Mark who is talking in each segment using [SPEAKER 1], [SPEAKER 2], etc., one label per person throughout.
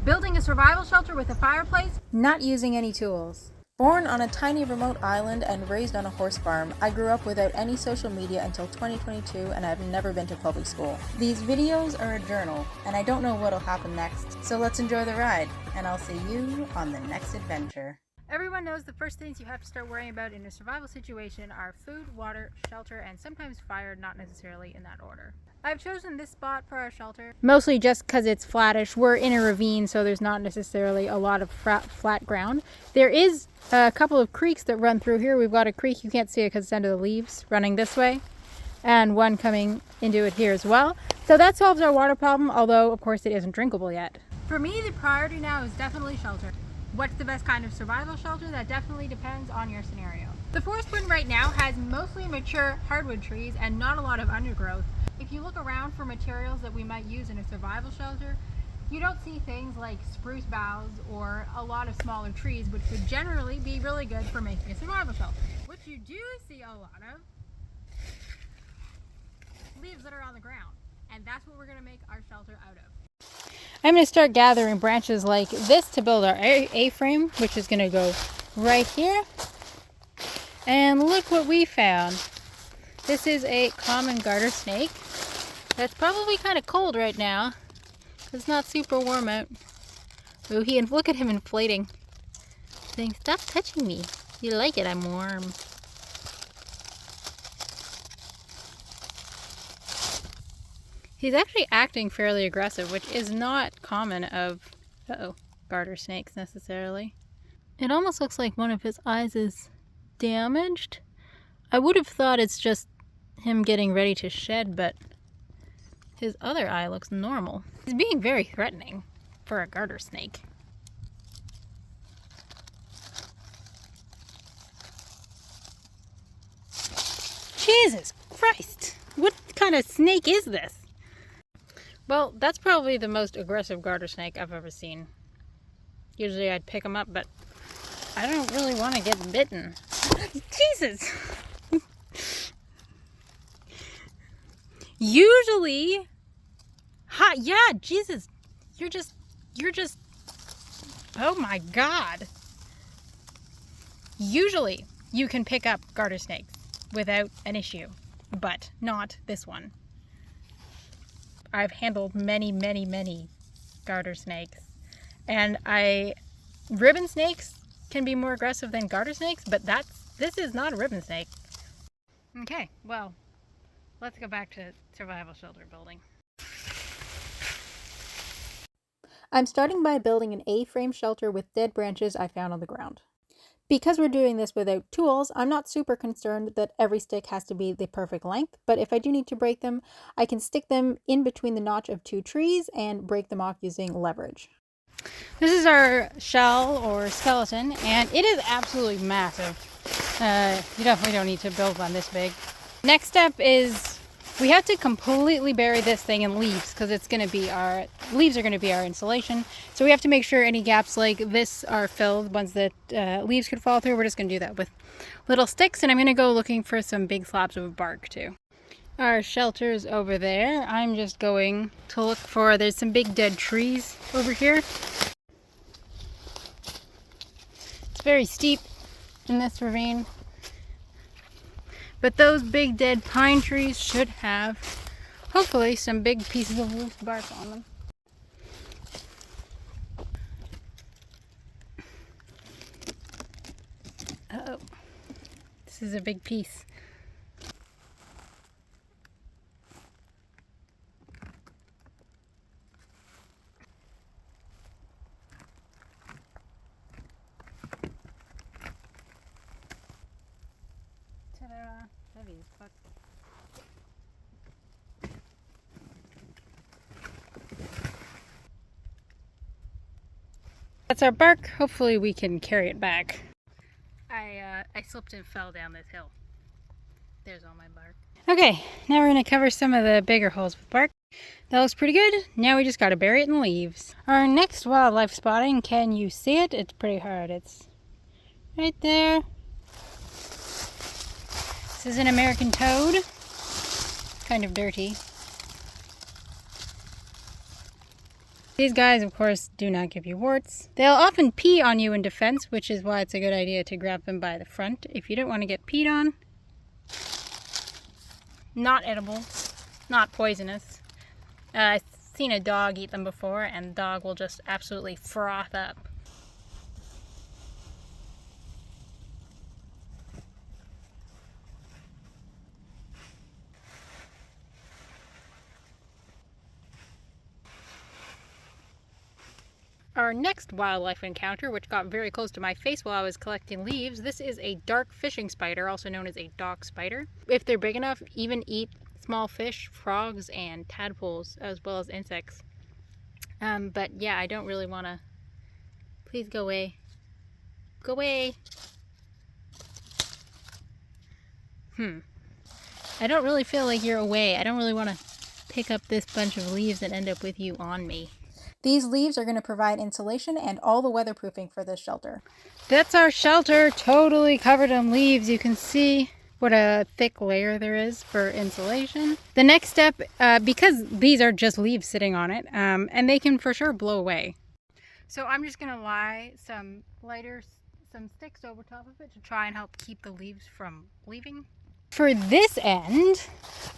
[SPEAKER 1] Building a survival shelter with a fireplace.
[SPEAKER 2] Not using any tools. Born on a tiny remote island and raised on a horse farm, I grew up without any social media until 2022 and I've never been to public school. These videos are a journal, and I don't know what'll happen next, so let's enjoy the ride, and I'll see you on the next adventure.
[SPEAKER 1] Everyone knows the first things you have to start worrying about in a survival situation are food, water, shelter, and sometimes fire, not necessarily in that order. I've chosen this spot for our shelter, mostly just because it's flattish. We're in a ravine, so there's not necessarily a lot of flat ground. There is a couple of creeks that run through here. We've got a creek, you can't see it because it's under the leaves, running this way, and one coming into it here as well. So that solves our water problem, although of course it isn't drinkable yet. For me, the priority now is definitely shelter. What's the best kind of survival shelter? That definitely depends on your scenario. The forest we're in right now has mostly mature hardwood trees and not a lot of undergrowth. If you look around for materials that we might use in a survival shelter, you don't see things like spruce boughs or a lot of smaller trees, which would generally be really good for making a survival shelter. What you do see a lot of leaves that are on the ground, and that's what we're going to make our shelter out of. I'm going to start gathering branches like this to build our A-frame, which is going to go right here. And look what we found. This is a common garter snake. That's probably kind of cold right now. It's not super warm out. Ooh, look at him inflating. Saying, stop touching me. You like it, I'm warm. He's actually acting fairly aggressive, which is not common of, garter snakes necessarily. It almost looks like one of his eyes is damaged. I would have thought it's just him getting ready to shed, but his other eye looks normal. He's being very threatening for a garter snake. Jesus Christ! What kind of snake is this? Well, that's probably the most aggressive garter snake I've ever seen. Usually I'd pick him up, but I don't really want to get bitten. Jesus! Usually, yeah, Jesus, you're just, oh my God. Usually you can pick up garter snakes without an issue, but not this one. I've handled many, many, many garter snakes, and ribbon snakes can be more aggressive than garter snakes, but this is not a ribbon snake. Okay, well, let's go back to survival shelter building.
[SPEAKER 2] I'm starting by building an A-frame shelter with dead branches I found on the ground. Because we're doing this without tools, I'm not super concerned that every stick has to be the perfect length, but if I do need to break them, I can stick them in between the notch of two trees and break them off using leverage.
[SPEAKER 1] This is our shell or skeleton, and it is absolutely massive. You definitely don't need to build one this big. Next step is we have to completely bury this thing in leaves because leaves are going to be our insulation. So we have to make sure any gaps like this are filled, ones that leaves could fall through. We're just going to do that with little sticks, and I'm going to go looking for some big slabs of bark too. Our shelter's over there. I'm just going to look for, there's some big dead trees over here. It's very steep in this ravine. But those big dead pine trees should have, hopefully, some big pieces of loose bark on them. Uh-oh. This is a big piece. Heavy as fuck. That's our bark. Hopefully we can carry it back. I slipped and fell down this hill. There's all my bark. Okay, now we're going to cover some of the bigger holes with bark. That looks pretty good. Now we just got to bury it in leaves. Our next wildlife spotting, can you see it? It's pretty hard. It's right there. This is an American toad. Kind of dirty. These guys, of course, do not give you warts. They'll often pee on you in defense, which is why it's a good idea to grab them by the front if you don't want to get peed on. Not edible, not poisonous. I've seen a dog eat them before, and the dog will just absolutely froth up. Our next wildlife encounter, which got very close to my face while I was collecting leaves, this is a dark fishing spider, also known as a dock spider. If they're big enough, even eat small fish, frogs, and tadpoles, as well as insects. But yeah, I don't really want to... Please go away. Go away! I don't really feel like you're away. I don't really want to pick up this bunch of leaves and end up with you on me.
[SPEAKER 2] These leaves are going to provide insulation and all the weatherproofing for this shelter.
[SPEAKER 1] That's our shelter, totally covered in leaves. You can see what a thick layer there is for insulation. The next step, because these are just leaves sitting on it, and they can for sure blow away. So I'm just gonna lie some sticks over top of it to try and help keep the leaves from leaving. For this end,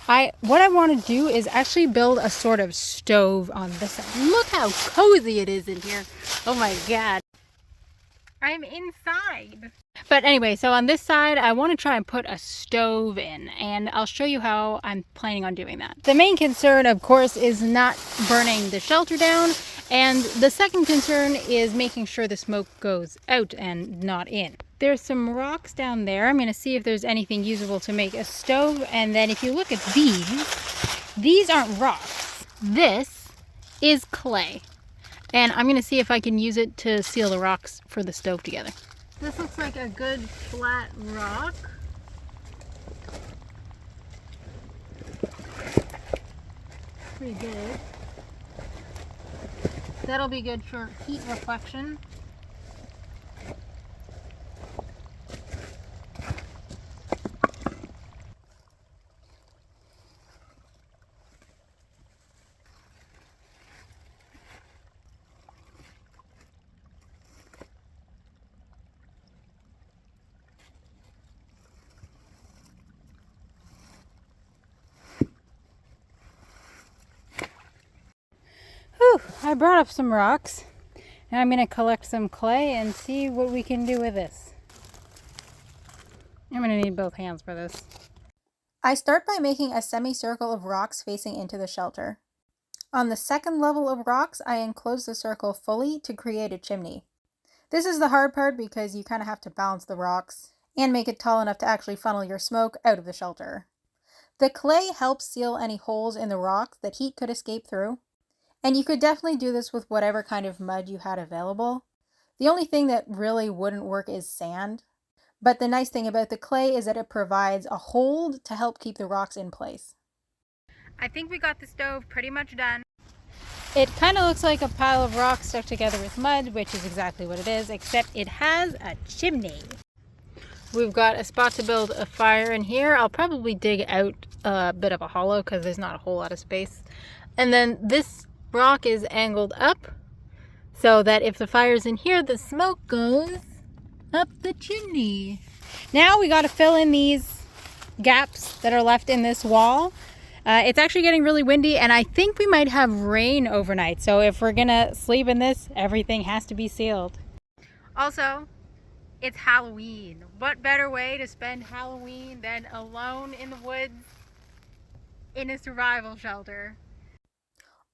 [SPEAKER 1] what I want to do is actually build a sort of stove on this end. Look how cozy it is in here. Oh my god. I'm inside. But anyway, so on this side, I want to try and put a stove in, and I'll show you how I'm planning on doing that. The main concern, of course, is not burning the shelter down, and the second concern is making sure the smoke goes out and not in. There's some rocks down there. I'm going to see if there's anything usable to make a stove, and then if you look at these aren't rocks. This is clay. And I'm going to see if I can use it to seal the rocks for the stove together. This looks like a good flat rock. Pretty good. That'll be good for heat reflection. Whew, I brought up some rocks. Now I'm going to collect some clay and see what we can do with this. I'm going to need both hands for this.
[SPEAKER 2] I start by making a semicircle of rocks facing into the shelter. On the second level of rocks, I enclose the circle fully to create a chimney. This is the hard part because you kind of have to balance the rocks and make it tall enough to actually funnel your smoke out of the shelter. The clay helps seal any holes in the rocks that heat could escape through. And you could definitely do this with whatever kind of mud you had available. The only thing that really wouldn't work is sand. But the nice thing about the clay is that it provides a hold to help keep the rocks in place.
[SPEAKER 1] I think we got the stove pretty much done. It kind of looks like a pile of rocks stuck together with mud, which is exactly what it is, except it has a chimney. We've got a spot to build a fire in here. I'll probably dig out a bit of a hollow because there's not a whole lot of space. And then this rock is angled up so that if the fire's in here, the smoke goes up the chimney. Now we got to fill in these gaps that are left in this wall. It's actually getting really windy, and I think we might have rain overnight. So if we're gonna sleep in this, everything has to be sealed. Also, it's Halloween. What better way to spend Halloween than alone in the woods in a survival shelter?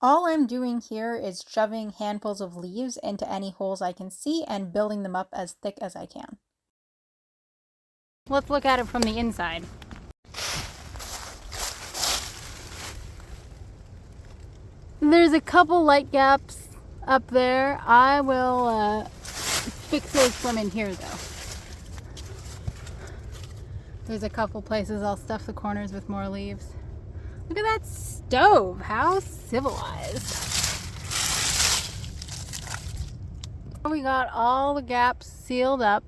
[SPEAKER 2] All I'm doing here is shoving handfuls of leaves into any holes I can see and building them up as thick as I can.
[SPEAKER 1] Let's look at it from the inside. There's a couple light gaps up there. I will fix those from in here though. There's a couple places I'll stuff the corners with more leaves. Look at that stove. How civilized. We got all the gaps sealed up.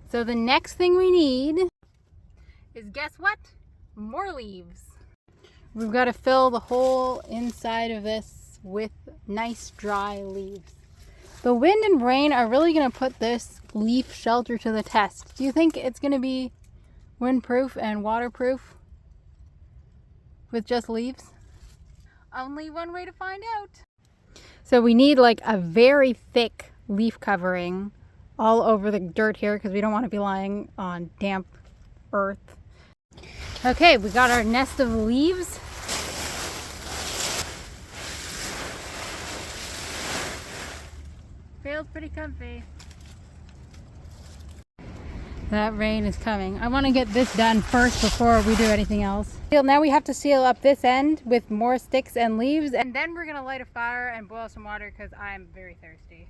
[SPEAKER 1] So the next thing we need is, guess what? More leaves. We've got to fill the whole inside of this with nice dry leaves. The wind and rain are really going to put this leaf shelter to the test. Do you think it's going to be windproof and waterproof with just leaves? Only one way to find out. So we need like a very thick leaf covering all over the dirt here because we don't want to be lying on damp earth. Okay, we got our nest of leaves. Feels pretty comfy. That rain is coming. I want to get this done first before we do anything else. Now we have to seal up this end with more sticks and leaves, and then we're going to light a fire and boil some water because I'm very thirsty.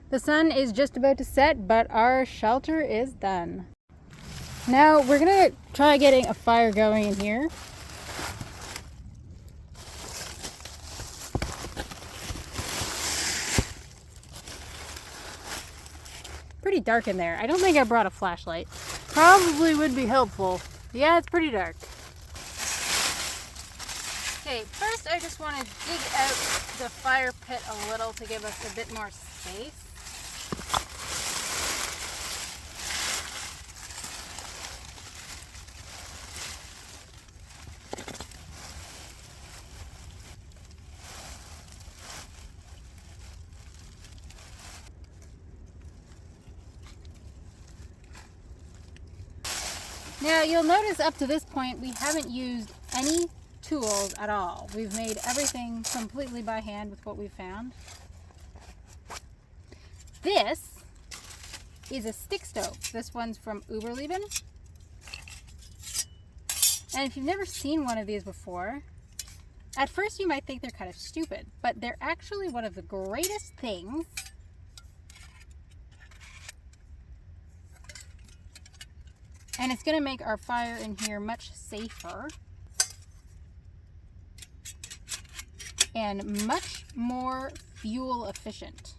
[SPEAKER 1] The sun is just about to set, but our shelter is done. Now we're going to try getting a fire going in here. Pretty dark in there. I don't think I brought a flashlight. Probably would be helpful. Yeah, it's pretty dark. Okay, first I just want to dig out the fire pit a little to give us a bit more space. Now you'll notice up to this point we haven't used any tools at all. We've made everything completely by hand with what we found. This is a stick stove. This one's from Uberleben. And if you've never seen one of these before, at first you might think they're kind of stupid, but they're actually one of the greatest things and it's going to make our fire in here much safer and much more fuel efficient.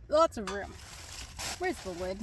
[SPEAKER 1] Lots of room. Where's the lid?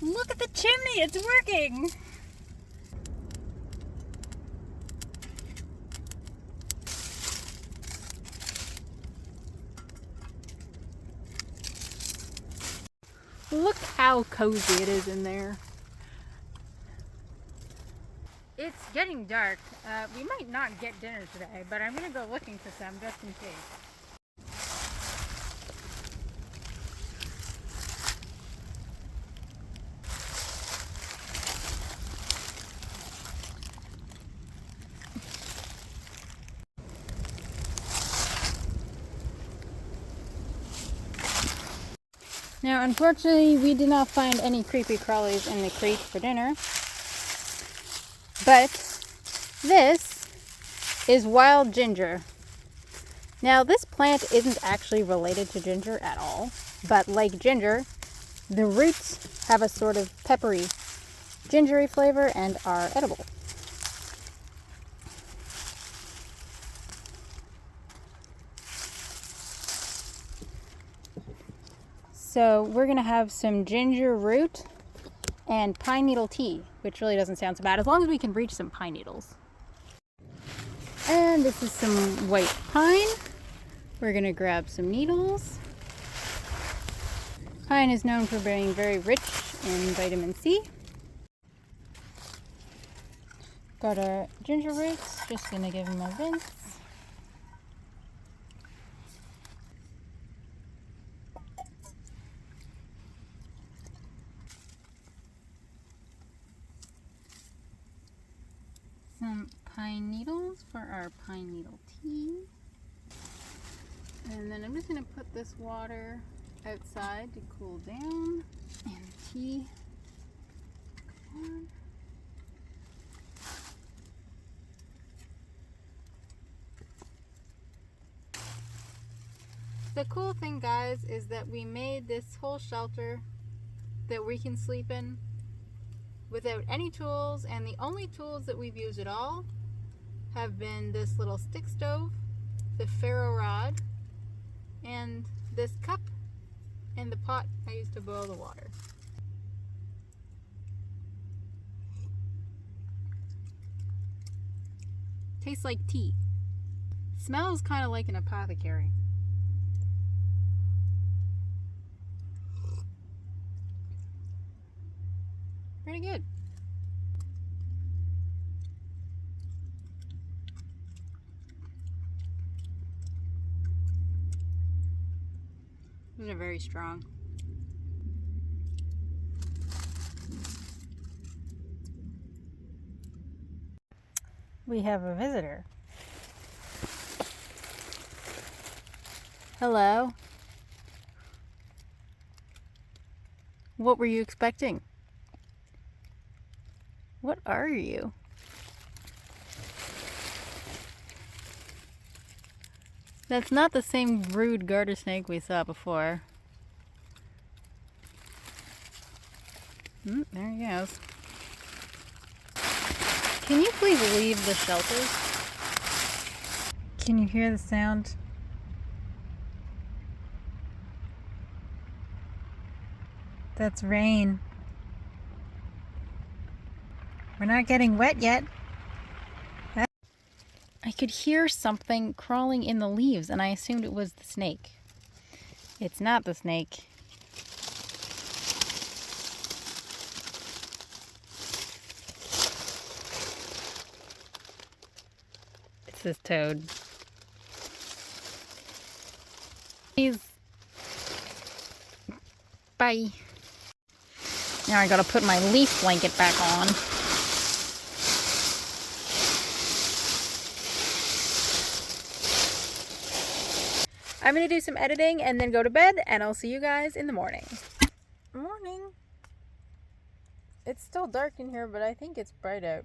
[SPEAKER 1] Look at the chimney, it's working! Look how cozy it is in there. It's getting dark. We might not get dinner today, but I'm gonna go looking for some just in case. Now, unfortunately, we did not find any creepy crawlies in the creek for dinner, but this is wild ginger. Now, this plant isn't actually related to ginger at all, but like ginger, the roots have a sort of peppery, gingery flavor and are edible. So we're gonna have some ginger root and pine needle tea, which really doesn't sound so bad as long as we can reach some pine needles. And this is some white pine. We're gonna grab some needles. Pine is known for being very rich in vitamin C. Got our ginger roots, just gonna give them a rinse. Some pine needles for our pine needle tea. And then I'm just gonna put this water outside to cool down, and the tea. Come on. The cool thing, guys, is that we made this whole shelter that we can sleep in without any tools, and the only tools that we've used at all have been this little stick stove, the ferro rod, and this cup, and the pot I used to boil the water. Tastes like tea. Smells kind of like an apothecary. Pretty good. These are very strong. We have a visitor. Hello. What were you expecting? What are you? That's not the same rude garter snake we saw before. There he goes. Can you please leave the shelters? Can you hear the sound? That's rain. We're not getting wet yet. I could hear something crawling in the leaves, and I assumed it was the snake. It's not the snake. It's this toad. Please. Bye. Now I gotta put my leaf blanket back on. I'm going to do some editing and then go to bed, and I'll see you guys in the morning. Morning. It's still dark in here, but I think it's bright out.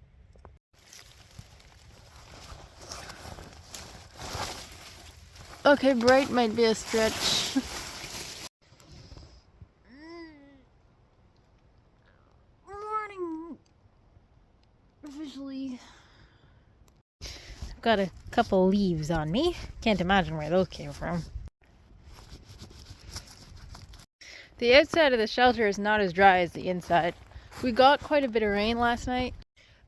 [SPEAKER 1] Okay, bright might be a stretch. Morning. Officially. Got a couple leaves on me. Can't imagine where those came from. The outside of the shelter is not as dry as the inside. We got quite a bit of rain last night.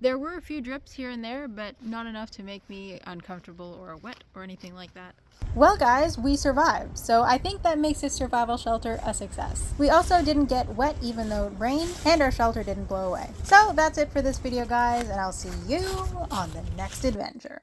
[SPEAKER 1] There were a few drips here and there, but not enough to make me uncomfortable or wet or anything like that. Well guys, we survived, so I think that makes this survival shelter a success. We also didn't get wet even though it rained, and our shelter didn't blow away. So that's it for this video guys, and I'll see you on the next adventure.